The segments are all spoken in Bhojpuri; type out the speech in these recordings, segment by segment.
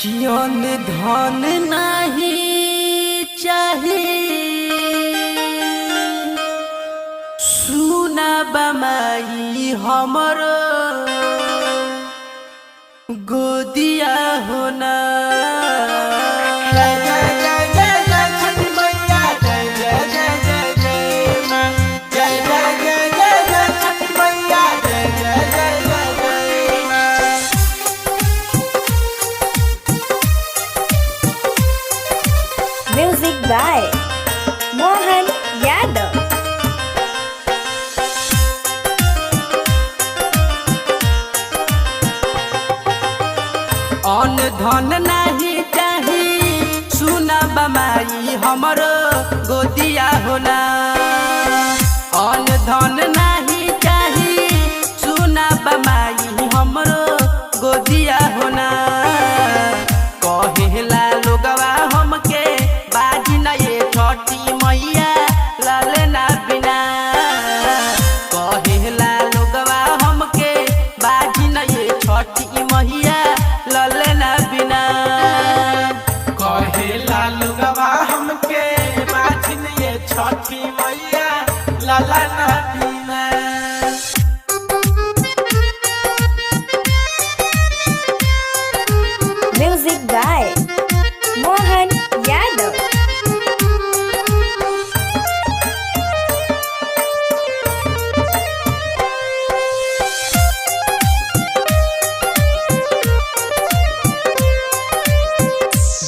कियन धन नहीं चाहिए सुना बमाई हमर गोदिया होना। Music by Mohan Yadav. अन धन नहीं चाही सुना बमाई हमर गोदिया होना। अन धन नहीं चाही सुना बमाई हमर गोदिया होना। कहेला लोगवा हमके बाजी न ये छोटी मैया ललना बिना। कहेला लोगवा हमके बाजी न ये छोटी मैया ललना बिना। कहेला लोगवा हमके बाजी न ये छोटी मैया ललना बिना। Music by Mohan Yadav.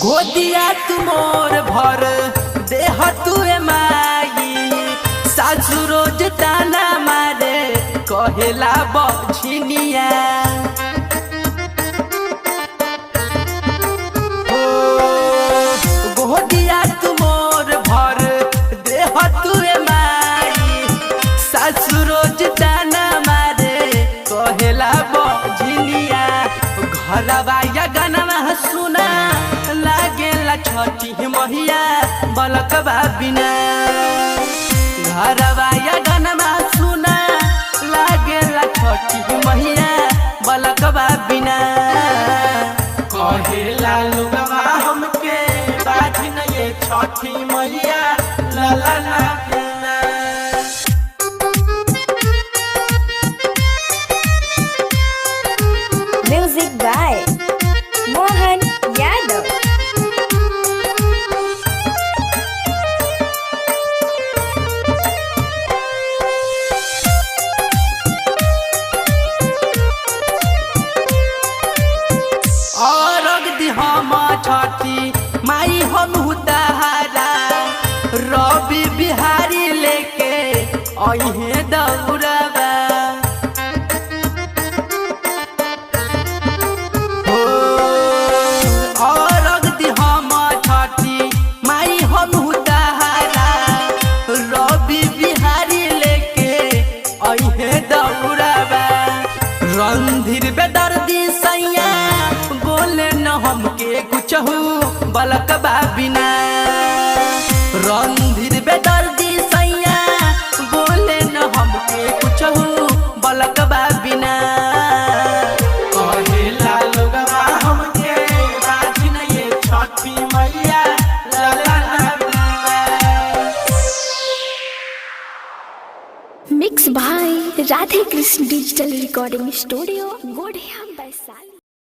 गोदिया तुमोर भर देह तुए माई सासु रोज ताना मारे कहेला बछिनिया। गोदिया तुमोर भर देह तुए माई सासु रोज ताना मारे कहेला बछिनिया। घरवा या गनवा सुना लागेला छोटी मैया बलकबा बिना। घरवा या गनमा सुना लागेला छोटी मैया बलकबा बिना। कहेला लोगवा हमके बाजी न ये छोटी मैया ललना बिना। Music by Mohan Yadav. और अगदी हम छठी माई हम उतारा रवि बिहारी लेके अहे दौड़बा। और अगदी हम छठी माई हम उतारा रवि बिहारी लेके अहे दौड़बा। रणधीर बेदर्दी सैया बोले न हमके कुछहू बलकबा बिना। रणधीर बेदर्दी सैया बोले न हमके कुछहू बलकबा बिना। कहेला लोगवा हमके बाजी न ये छोटी मैया ललना बिना। मिक्स भाई Radhe Krishna digital recording studio गोढ़िया वैशाली।